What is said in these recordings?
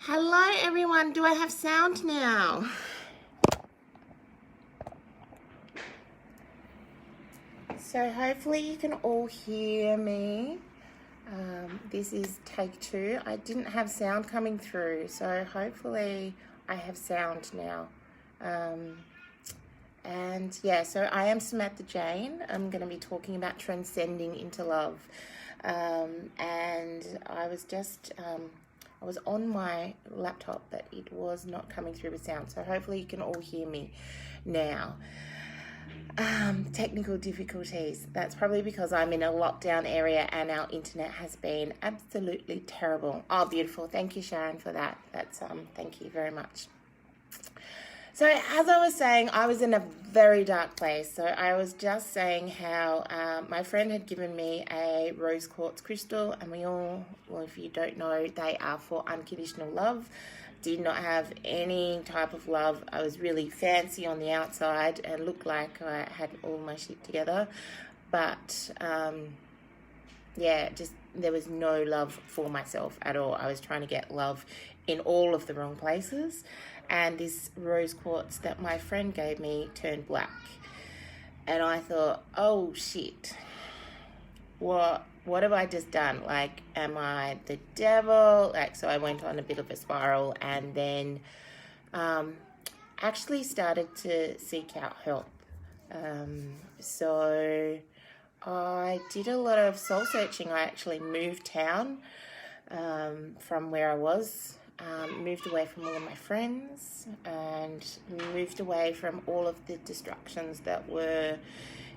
Hello everyone, do I have sound now? So hopefully you can all hear me. This is take 2. I didn't have sound coming through, so hopefully I have sound now. And yeah, so I am Samantha Jane. I'm going to be talking about transcending into love. And I was on my laptop, but it was not coming through with sound. So hopefully you can all hear me now. Technical difficulties. That's probably because I'm in a lockdown area and our internet has been absolutely terrible. Oh, beautiful. Thank you, Sharon, for that. Thank you very much. So as I was saying, I was in a very dark place. So I was just saying how my friend had given me a rose quartz crystal, and well, if you don't know, they are for unconditional love. Did not have any type of love. I was really fancy on the outside and looked like I had all my shit together. But just there was no love for myself at all. I was trying to get love in all of the wrong places. And this rose quartz that my friend gave me turned black. And I thought, oh shit, what have I just done? Like, am I the devil? Like, so I went on a bit of a spiral and then actually started to seek out help. So I did a lot of soul searching. I actually moved town from where I was. Moved away from all of my friends and moved away from all of the distractions that were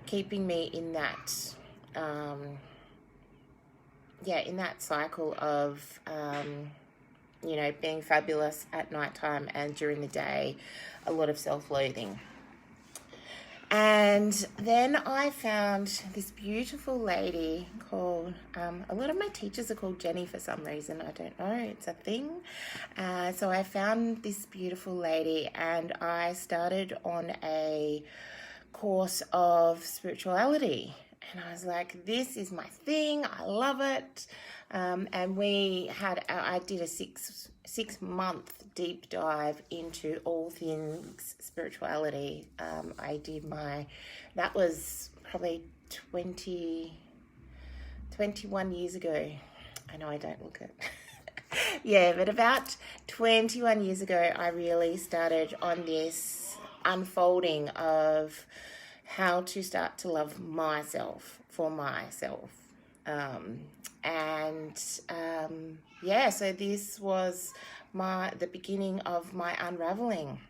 keeping me in that in that cycle of being fabulous at nighttime and during the day a lot of self-loathing. And then I found this beautiful lady called, a lot of my teachers are called Jenny for some reason. I don't know, it's a thing. So I found this beautiful lady and I started on a course of spirituality. And I was like, this is my thing, I love it. And I did a six-month deep dive into all things spirituality. That was probably 21 years ago. I know I don't look it. Yeah, but about 21 years ago, I really started on this unfolding of how to start to love myself for myself. So this was the beginning of my unraveling.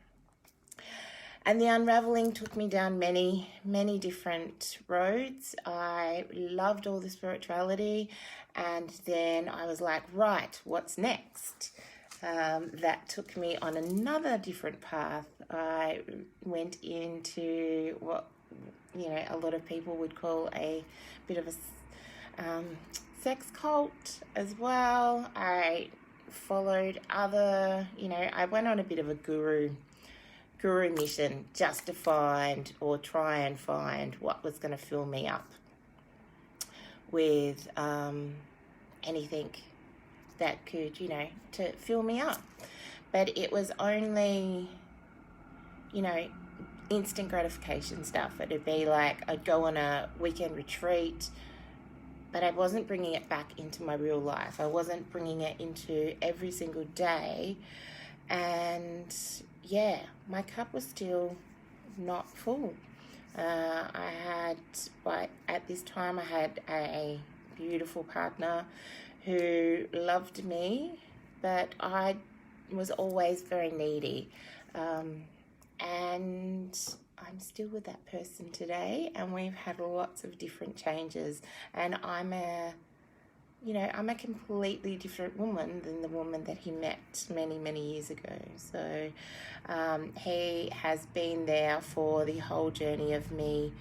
And the unraveling took me down many, many different roads. I loved all the spirituality. And then I was like, right, what's next? That took me on another different path. I went into what, a lot of people would call a bit of a sex cult as well. I followed I went on a bit of a guru mission just to try and find what was going to fill me up with anything that could, to fill me up. But it was only, instant gratification stuff. It'd be like I'd go on a weekend retreat, but I wasn't bringing it back into my real life. I wasn't bringing it into every single day. And my cup was still not full. At this time I had a beautiful partner who loved me, but I was always very needy. And I'm still with that person today, and we've had lots of different changes, and I'm a completely different woman than the woman that he met many, many years ago. So he has been there for the whole journey of me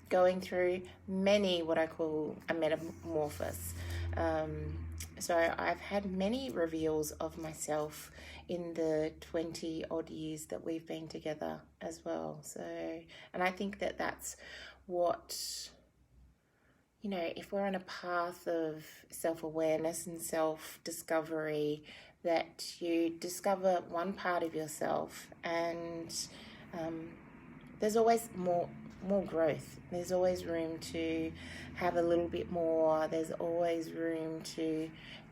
going through many, what I call a metamorphosis. So I've had many reveals of myself in the 20 odd years that we've been together as well. So, and I think that that's what, if we're on a path of self-awareness and self-discovery, that you discover one part of yourself, and there's always more growth. There's always room to have a little bit more. There's always room to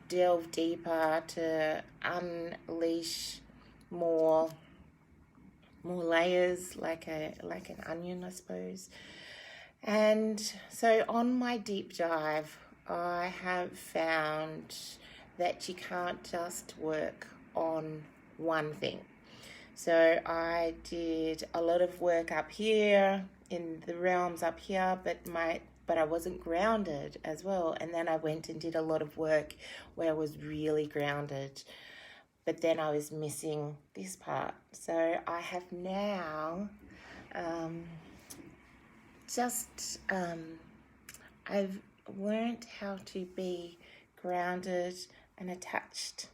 delve deeper, to unleash more layers, like an onion, I suppose. And so on my deep dive, I have found that you can't just work on one thing. So I did a lot of work up here in the realms up here, but I wasn't grounded as well. And then I went and did a lot of work where I was really grounded, but then I was missing this part. So I have now I've learned how to be grounded and attached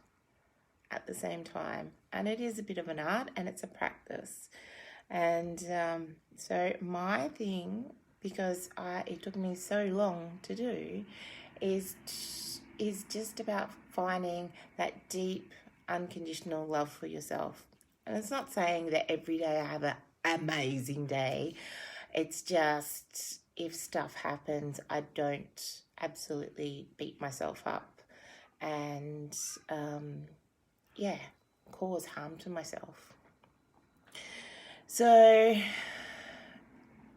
at the same time. And it is a bit of an art, and it's a practice. And so my thing, because it took me so long to do, is just about finding that deep, unconditional love for yourself. And it's not saying that every day I have an amazing day. It's just, if stuff happens, I don't absolutely beat myself up and cause harm to myself. So,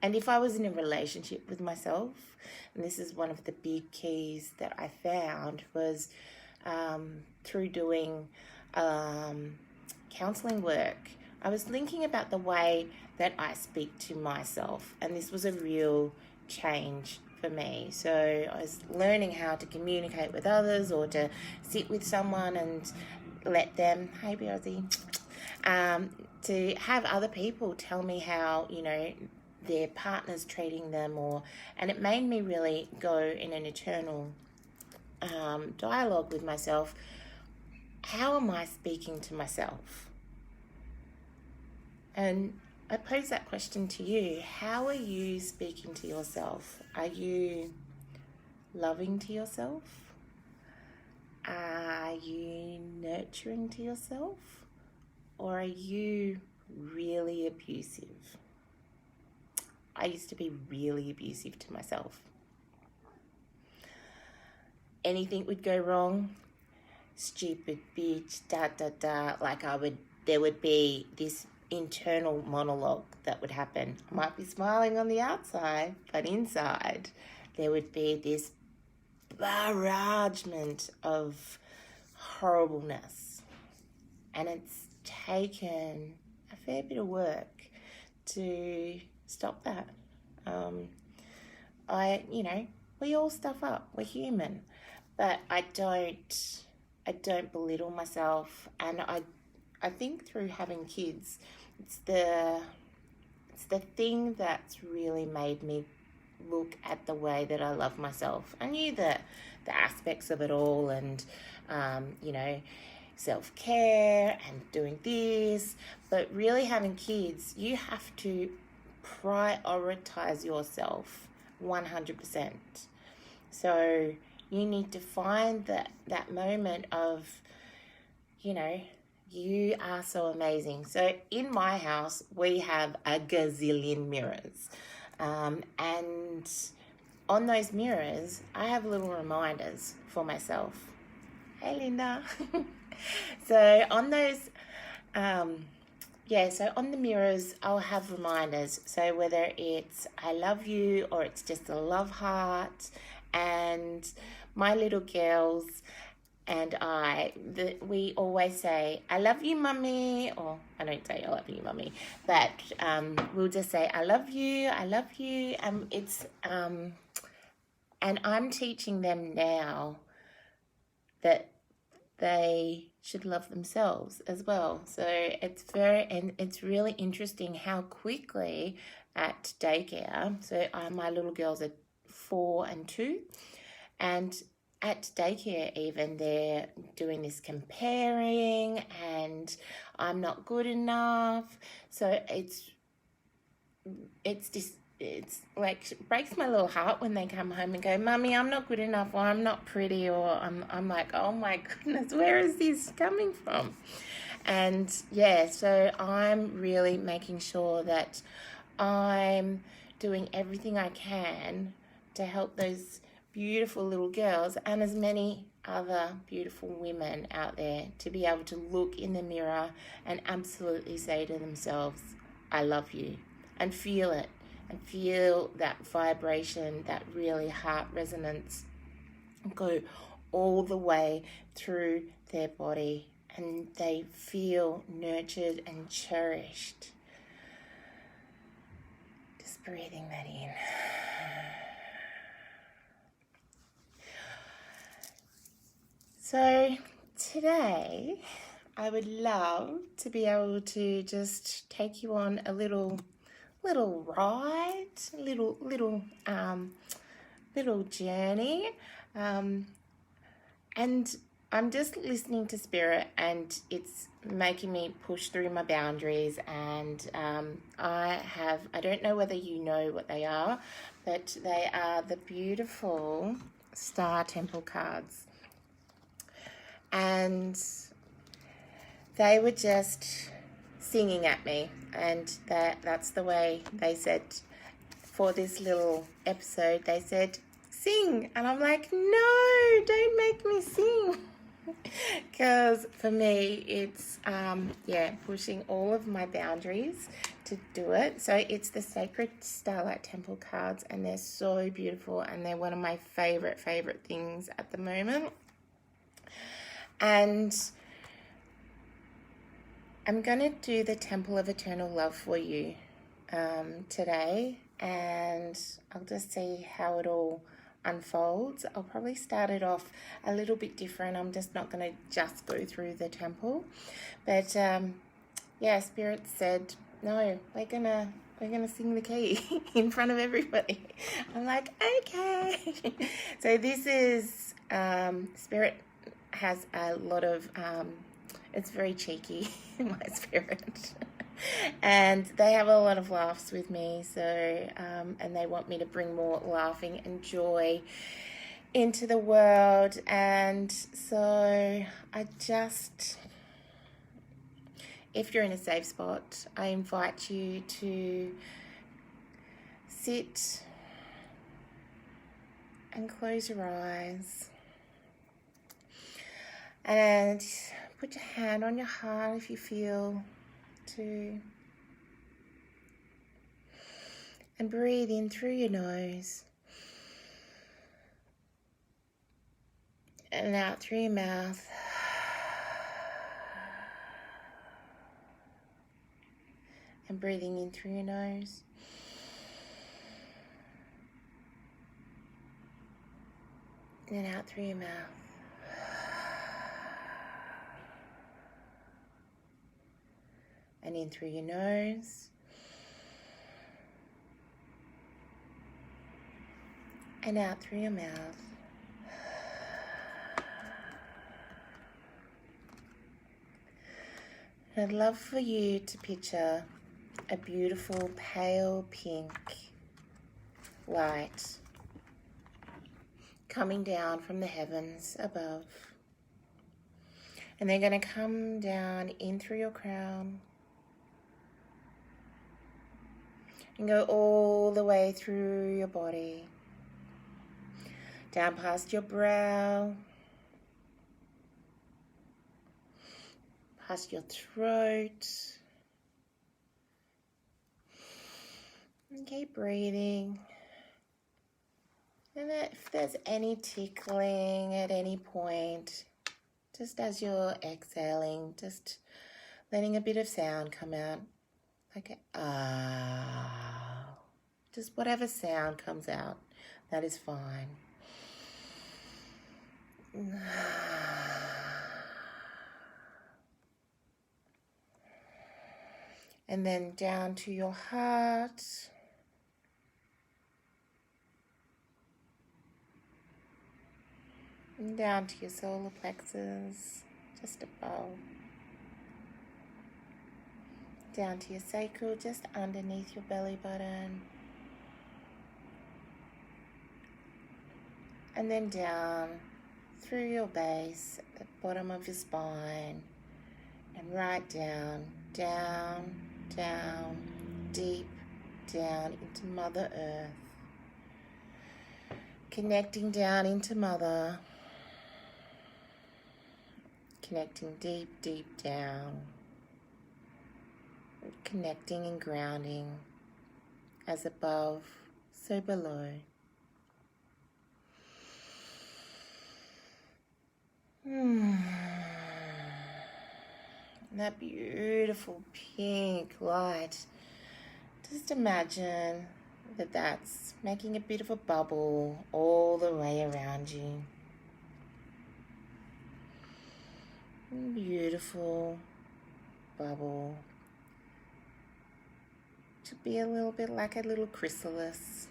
and if I was in a relationship with myself, and this is one of the big keys that I found, was through doing counseling work, I was thinking about the way that I speak to myself, and this was a real change for me. So I was learning how to communicate with others, or to sit with someone and let them, hey Bearsy, to have other people tell me how, their partner's treating them, and it made me really go in an eternal dialogue with myself. How am I speaking to myself? And I pose that question to you. How are you speaking to yourself? Are you loving to yourself? Are you nurturing to yourself? Or are you really abusive? I used to be really abusive to myself. Anything would go wrong. Stupid bitch, like there would be this internal monologue that would happen. I might be smiling on the outside, but inside there would be this barragement of horribleness. And it's taken a fair bit of work to stop that. We all stuff up. We're human. But I don't belittle myself, and I think through having kids, it's the thing that's really made me look at the way that I love myself. I knew the aspects of it all, and self-care and doing this, but really having kids, you have to prioritize yourself 100%. So you need to find that moment of, you are so amazing. So in my house, we have a gazillion mirrors. And on those mirrors, I have little reminders for myself. Hey, Linda. So on those, so on the mirrors, I'll have reminders. So whether it's I love you, or it's just a love heart, and my little girls and we always say, I love you, mummy, or I don't say I love you, mummy, but we'll just say, I love you, and and I'm teaching them now that they should love themselves as well. So it's really interesting how quickly at daycare, so my little girls are 4 and 2, and at daycare even, they're doing this comparing, and I'm not good enough. So it's this it's like it breaks my little heart when they come home and go, "Mummy, I'm not good enough," or "I'm not pretty," or I'm like, "Oh my goodness, where is this coming from?" And yeah, so I'm really making sure that I'm doing everything I can to help those beautiful little girls and as many other beautiful women out there to be able to look in the mirror and absolutely say to themselves, "I love you," and feel it, and feel that vibration, that really heart resonance go all the way through their body, and they feel nurtured and cherished. Just breathing that in. So today I would love to be able to just take you on a little ride, little journey, and I'm just listening to Spirit, and it's making me push through my boundaries. And I don't know whether you know what they are, but they are the beautiful Star Temple cards. And they were just singing at me, and that's the way they said for this little episode, they said, "Sing." And I'm like, "No, don't make me sing." Because for me, it's, pushing all of my boundaries to do it. So it's the Sacred Starlight Temple cards, and they're so beautiful, and they're one of my favorite things at the moment. And I'm going to do the Temple of Eternal Love for you today, and I'll just see how it all unfolds. I'll probably start it off a little bit different. I'm just not going to just go through the temple, but Spirit said, "No, we're gonna sing the key in front of everybody." I'm like, okay. So this is Spirit has a lot of it's very cheeky, my Spirit. And they have a lot of laughs with me, so and they want me to bring more laughing and joy into the world. And so I just, if you're in a safe spot, I invite you to sit and close your eyes and put your hand on your heart if you feel to, and breathe in through your nose and out through your mouth. And breathing in through your nose and out through your mouth. And in through your nose and out through your mouth. And I'd love for you to picture a beautiful pale pink light coming down from the heavens above. And they're going to come down in through your crown and go all the way through your body, down past your brow, past your throat. And keep breathing. And if there's any tickling at any point, just as you're exhaling, just letting a bit of sound come out, like ah. Just whatever sound comes out, that is fine. And then down to your heart. And down to your solar plexus, just above. Down to your sacral, just underneath your belly button. and then down through your base, at the bottom of your spine, and right down, down, down, deep down into Mother Earth. Connecting down into Mother. Connecting deep, deep down. Connecting and grounding. As above, so below. That beautiful pink light. Just imagine that that's making a bit of a bubble all the way around you. Beautiful bubble. To be a little bit like a little chrysalis.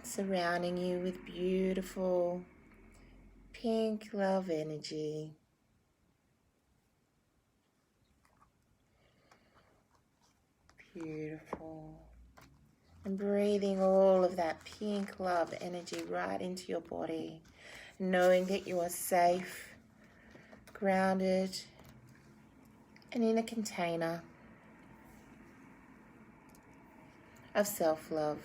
Surrounding you with beautiful pink love energy. Beautiful. And breathing all of that pink love energy right into your body, knowing that you are safe, grounded, and in a container of self-love.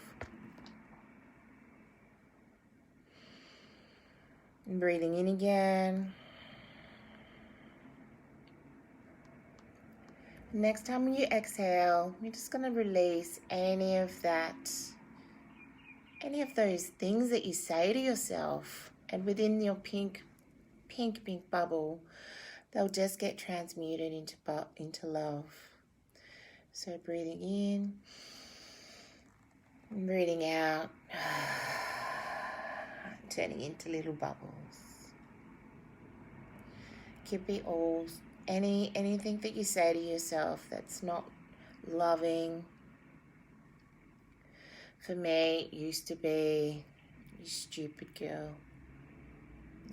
And breathing in again. Next time when you exhale, you're just going to release any of those things that you say to yourself. And within your pink bubble, they'll just get transmuted into love. So breathing in, and breathing out, turning into little bubbles. Could be all anything that you say to yourself that's not loving. For me, it used to be, you stupid girl,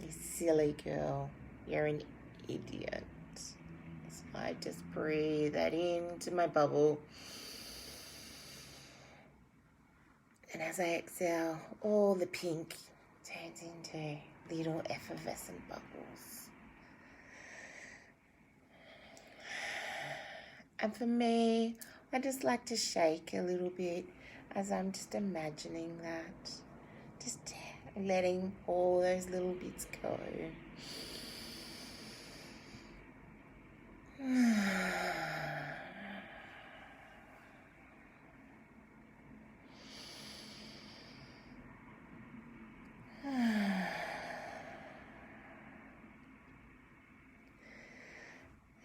you silly girl, you're an idiot. So I just breathe that into my bubble. And as I exhale, all the pink turns into little effervescent bubbles. And for me, I just like to shake a little bit as I'm just imagining that. Just letting all those little bits go. And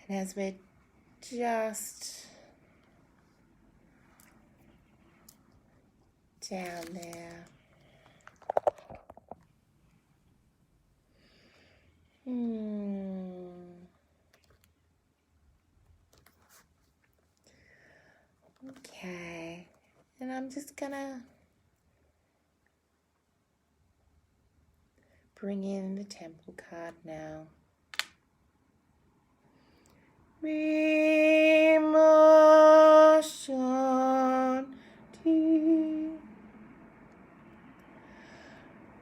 as we're just down there. Okay. And I'm just gonna bring in the temple card now. Rima Shanti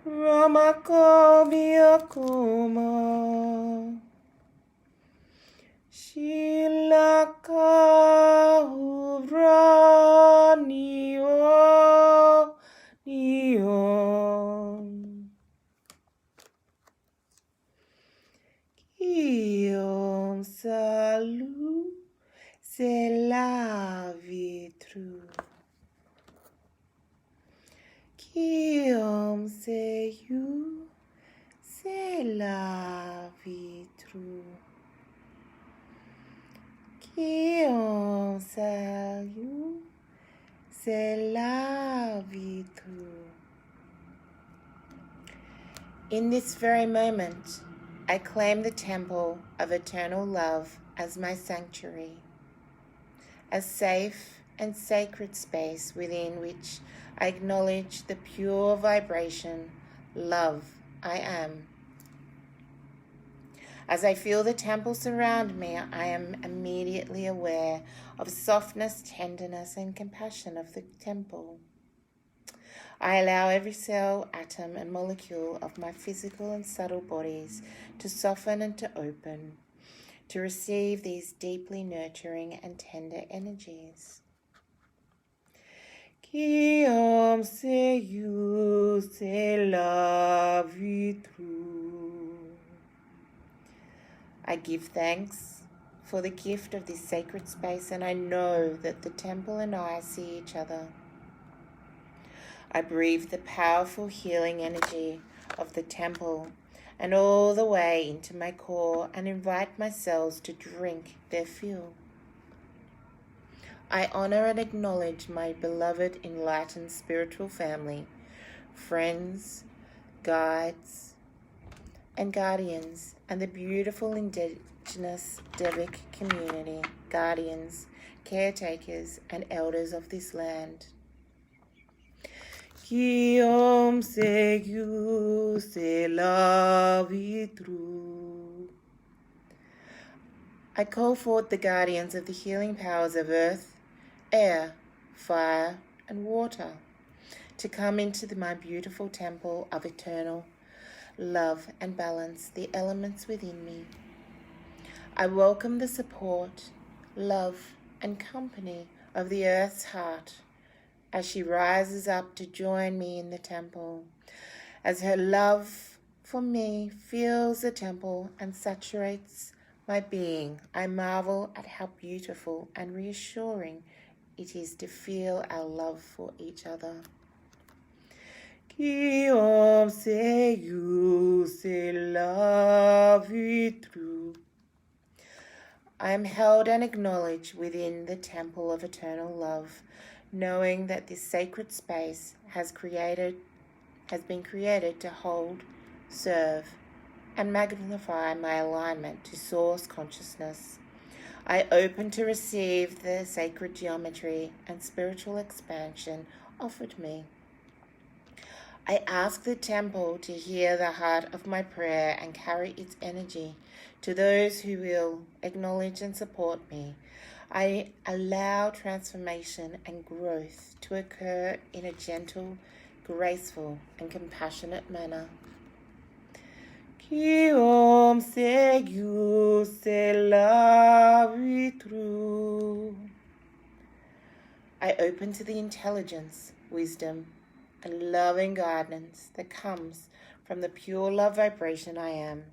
Ramakobya Kuma Shilaka Uvra Nio Nion Kion Salu C'est la vitru Kiom c'est you C'est la vitru Kiom c'est you C'est la vitru. In this very moment, I claim the temple of eternal love as my sanctuary, a safe and sacred space within which I acknowledge the pure vibration, love I am. As I feel the temple surround me, I am immediately aware of softness, tenderness, and compassion of the temple. I allow every cell, atom, and molecule of my physical and subtle bodies to soften and to open, to receive these deeply nurturing and tender energies. Qui homme c'est you, c'est la vie true. I give thanks for the gift of this sacred space, and I know that the temple and I see each other. I breathe the powerful healing energy of the temple and all the way into my core and invite my cells to drink their fuel. I honor and acknowledge my beloved enlightened spiritual family, friends, guides, and guardians, and the beautiful indigenous Devic community, guardians, caretakers, and elders of this land. Qui homme c'est you, c'est la vie true. I call forth the guardians of the healing powers of earth, air, fire, and water to come into my beautiful temple of eternal love and balance the elements within me. I welcome the support, love, and company of the earth's heart as she rises up to join me in the temple. As her love for me fills the temple and saturates my being, I marvel at how beautiful and reassuring it is to feel our love for each other. Qui homme c'est you, c'est la vie true. I am held and acknowledged within the temple of eternal love, knowing that this sacred space has been created to hold, serve, and magnify my alignment to source consciousness. I open to receive the sacred geometry and spiritual expansion offered me. I ask the temple to hear the heart of my prayer and carry its energy to those who will acknowledge and support me. I allow transformation and growth to occur in a gentle, graceful, and compassionate manner. Qui homme c'est you, c'est la vie true. I open to the intelligence, wisdom, and loving guidance that comes from the pure love vibration I am.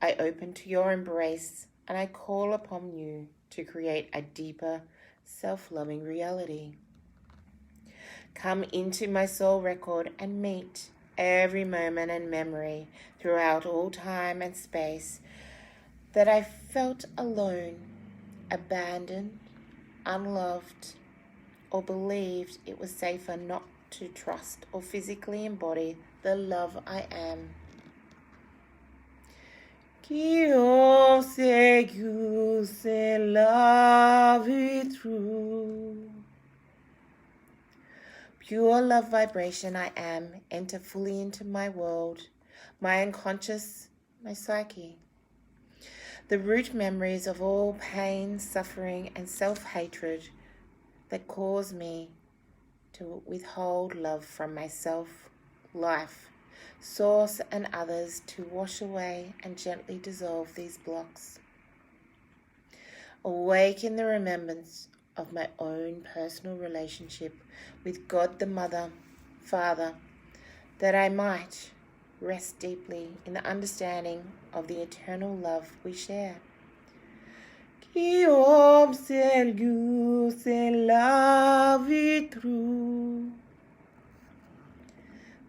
I open to your embrace and I call upon you to create a deeper, self-loving reality. Come into my soul record and meet every moment and memory throughout all time and space that I felt alone, abandoned, unloved, or believed it was safer not to trust or physically embody the love I am. Qui homme c'est you, c'est la vie true. Pure love vibration I am, enter fully into my world, my unconscious, my psyche. The root memories of all pain, suffering, and self-hatred that cause me to withhold love from myself, life, source, and others, to wash away and gently dissolve these blocks. Awaken the remembrance of my own personal relationship with God the Mother, Father, that I might rest deeply in the understanding of the eternal love we share. Qui homme c'est you, c'est la vie true.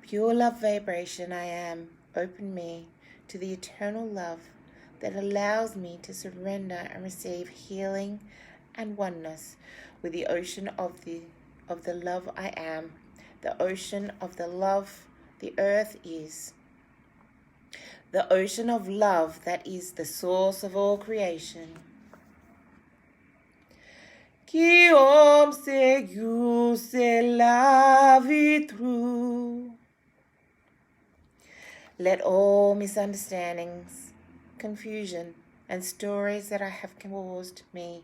Pure love vibration I am, open me to the eternal love that allows me to surrender and receive healing and oneness with the ocean of the love I am, the ocean of the love the earth is, the ocean of love that is the source of all creation. Qui homme c'est you, c'est la vie true. Let all misunderstandings, confusion, and stories that I have caused me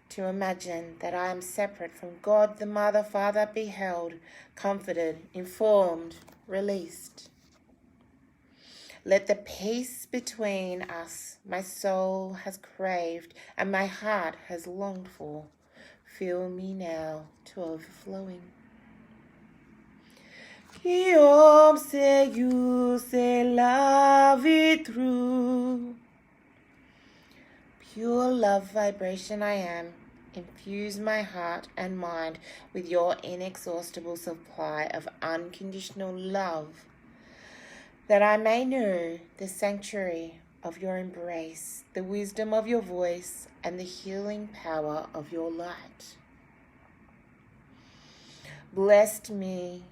to imagine that I am separate from God the Mother, Father, beheld, comforted, informed, released. Let the peace between us my soul has craved and my heart has longed for fill me now to overflowing. Qui homme c'est you, c'est la vie true. Pure love vibration I am. Infuse my heart and mind with your inexhaustible supply of unconditional love, that I may know the sanctuary of your embrace, the wisdom of your voice, and the healing power of your light. Blessed me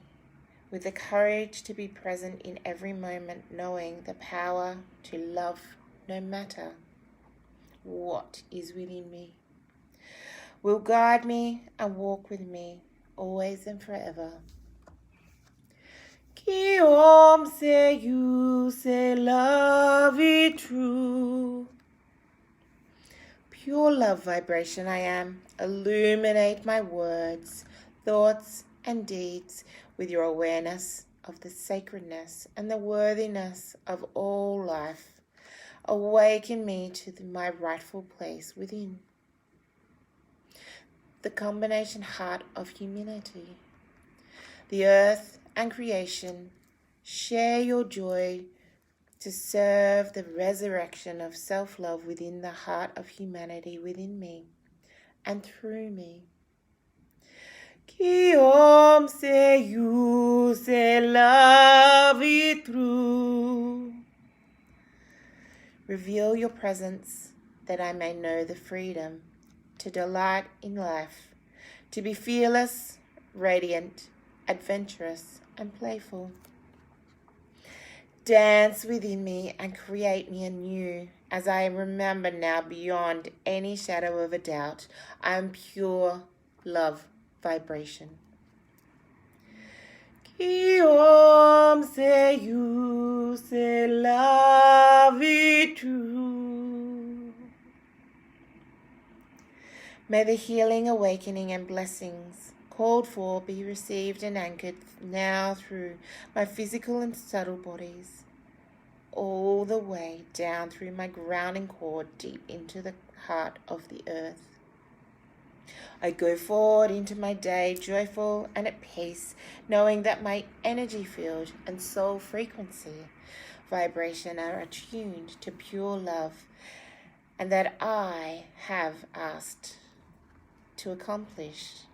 with the courage to be present in every moment, knowing the power to love no matter what is within me. Will guide me and walk with me always and forever. Qui homme c'est you, c'est la vie true. Pure love vibration I am. Illuminate my words, thoughts, and deeds with your awareness of the sacredness and the worthiness of all life. Awaken me to my rightful place within. The combination heart of humanity. The earth and creation share your joy to serve the resurrection of self-love within the heart of humanity within me and through me. Qui homme c'est you, c'est la vie true. Reveal your presence that I may know the freedom to delight in life, to be fearless, radiant, adventurous, and playful. Dance within me and create me anew, as I remember now beyond any shadow of a doubt, I am pure love vibration. Qui homme c'est you, c'est la vie true. May the healing, awakening, and blessings called for be received and anchored now through my physical and subtle bodies, all the way down through my grounding cord deep into the heart of the earth. I go forward into my day joyful and at peace, knowing that my energy field and soul frequency vibration are attuned to pure love, and that I have asked to accomplish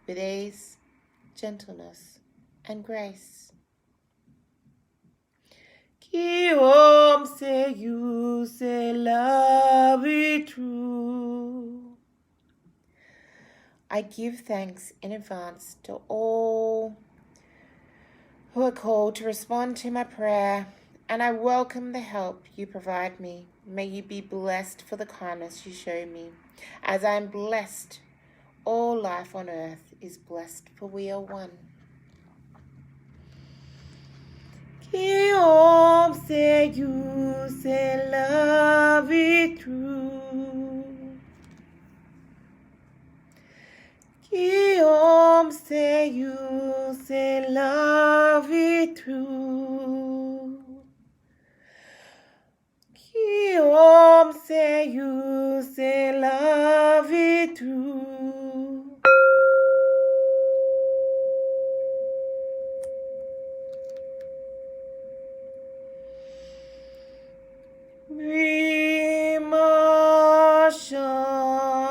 with ease, gentleness, and grace. Qui homme c'est you, c'est la vie true. I give thanks in advance to all who are called to respond to my prayer, and I welcome the help you provide me. May you be blessed for the kindness you show me. As I am blessed, all life on earth is blessed, for we are one. Qui homme c'est you, c'est la vie true. Qui homme c'est you, c'est la vie true. Qui homme c'est you, c'est la vie true. Rima Shanti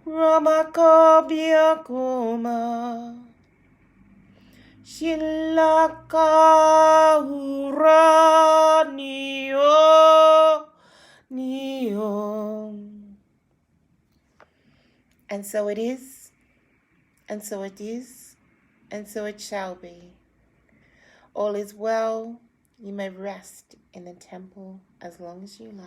Ramakabhya Koma Shilaka Ura Nio Nio. And so it is, and so it is, and so it shall be. All is well. You may rest in the temple as long as you like.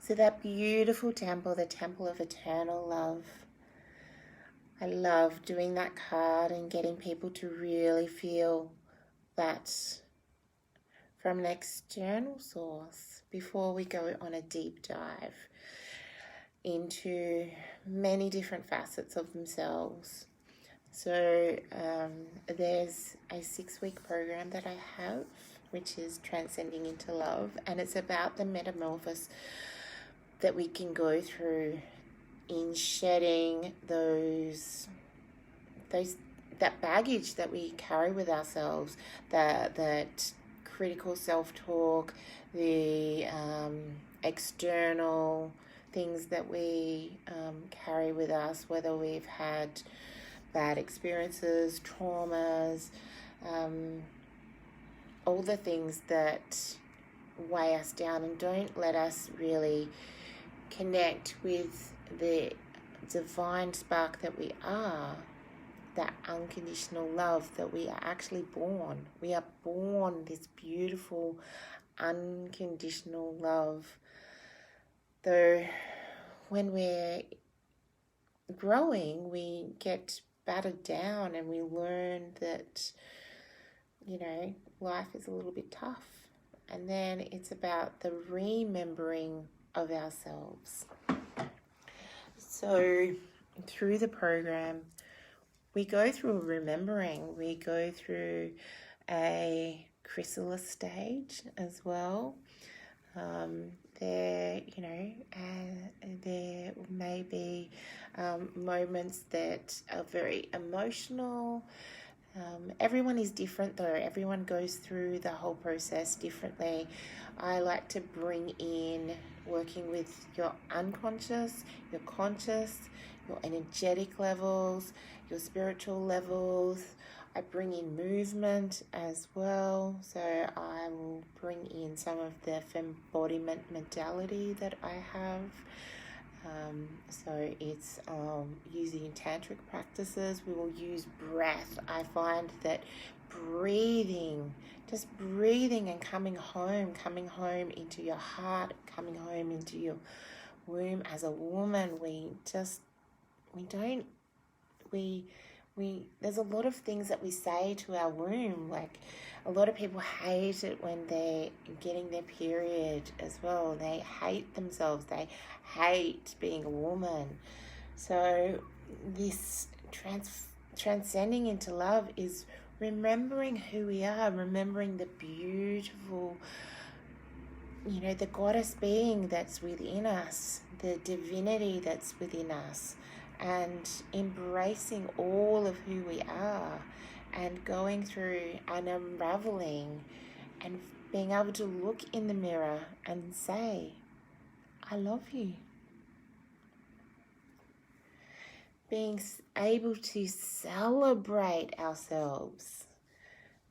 So that beautiful temple, the temple of eternal love. I love doing that card and getting people to really feel that from an external source before we go on a deep dive into many different facets of themselves. So there's a 6-week program that I have, which is Transcending into Love, and it's about the metamorphosis that we can go through in shedding that baggage that we carry with ourselves, that critical self-talk, the external things that we carry with us, whether we've had bad experiences, traumas, all the things that weigh us down and don't let us really connect with the divine spark that we are, that unconditional love that we are actually born. We are born this beautiful unconditional love. Though when we're growing, we get battered down and we learn that, life is a little bit tough. And then it's about the remembering of ourselves. So through the program, we go through a remembering. We go through a chrysalis stage as well. There may be moments that are very emotional. Everyone is different though. Everyone goes through the whole process differently. I like to bring in working with your unconscious, your conscious, your energetic levels, your spiritual levels. I bring in movement as well. So I will bring in some of the embodiment modality that I have. So it's using tantric practices. We will use breath. I find that just breathing and coming home into your heart, coming home into your womb as a woman, there's a lot of things that we say to our womb. Like, a lot of people hate it when they're getting their period as well. They hate themselves. They hate being a woman. So this transcending into love is remembering who we are, remembering the beautiful, the goddess being that's within us, the divinity that's within us, and embracing all of who we are and going through an unraveling and being able to look in the mirror and say, I love you. Being able to celebrate ourselves,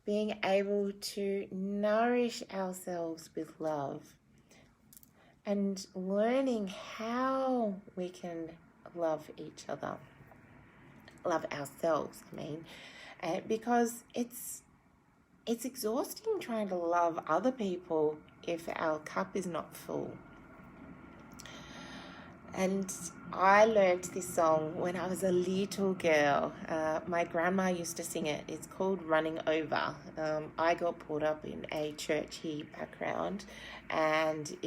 being able to nourish ourselves with love, and learning how we can love each other, love ourselves, because it's exhausting trying to love other people if our cup is not full. And I learned this song when I was a little girl. My grandma used to sing it. It's called Running Over. I got brought up in a churchy background, and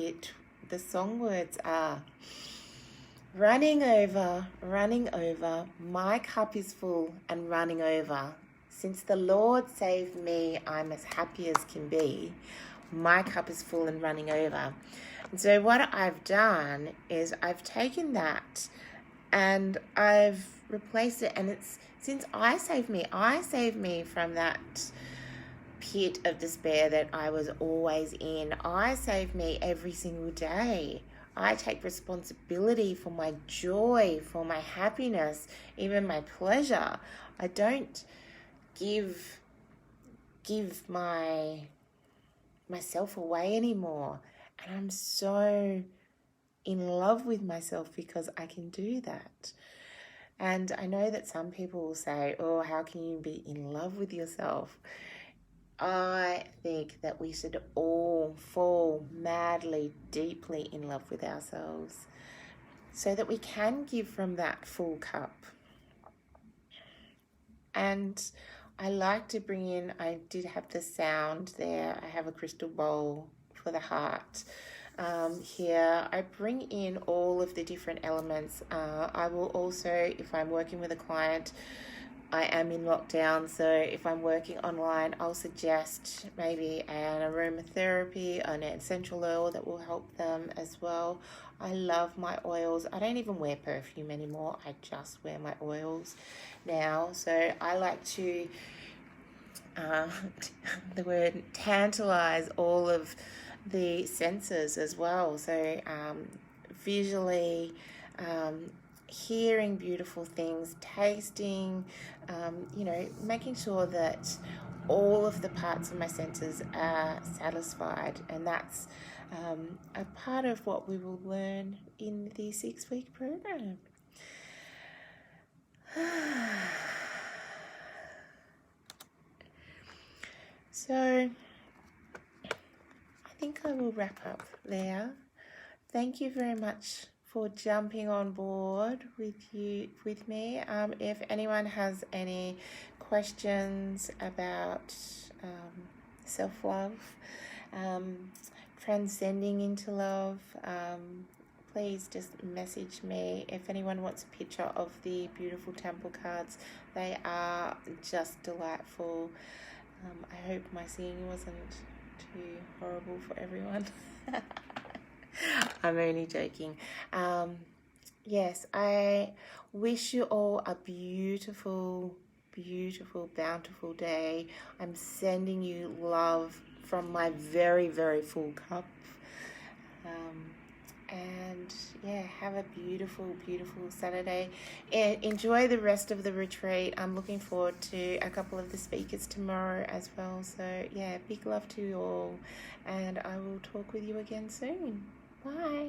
the song words are, running over, my cup is full and running over. Since the Lord saved me, I'm as happy as can be. My cup is full and running over. And so what I've done is I've taken that and I've replaced it. And it's, since I saved me from that pit of despair that I was always in. I save me every single day. I take responsibility for my joy, for my happiness, even my pleasure. I don't give myself away anymore. And I'm so in love with myself because I can do that. And I know that some people will say, oh, how can you be in love with yourself? I think that we should all fall madly, deeply in love with ourselves so that we can give from that full cup. And I like to bring in, I did have the sound there. I have a crystal bowl for the heart. Here I bring in all of the different elements. I will also, if I'm working with a client, I am in lockdown, so if I'm working online, I'll suggest maybe an aromatherapy, an essential oil that will help them as well. I love my oils. I don't even wear perfume anymore. I just wear my oils now. So I like to, the word tantalize all of the senses as well. So visually, hearing beautiful things, tasting, making sure that all of the parts of my senses are satisfied. And that's a part of what we will learn in the 6-week program. So I think I will wrap up there. Thank you very much for jumping on board with me. If anyone has any questions about self-love, transcending into love, please just message me. If anyone wants a picture of the beautiful temple cards, they are just delightful. I hope my singing wasn't too horrible for everyone. I'm only joking. Yes, I wish you all a beautiful, beautiful, bountiful day. I'm sending you love from my very, very full cup. And yeah, have a beautiful, beautiful Saturday. And enjoy the rest of the retreat. I'm looking forward to a couple of the speakers tomorrow as well. So yeah, big love to you all. And I will talk with you again soon. Bye.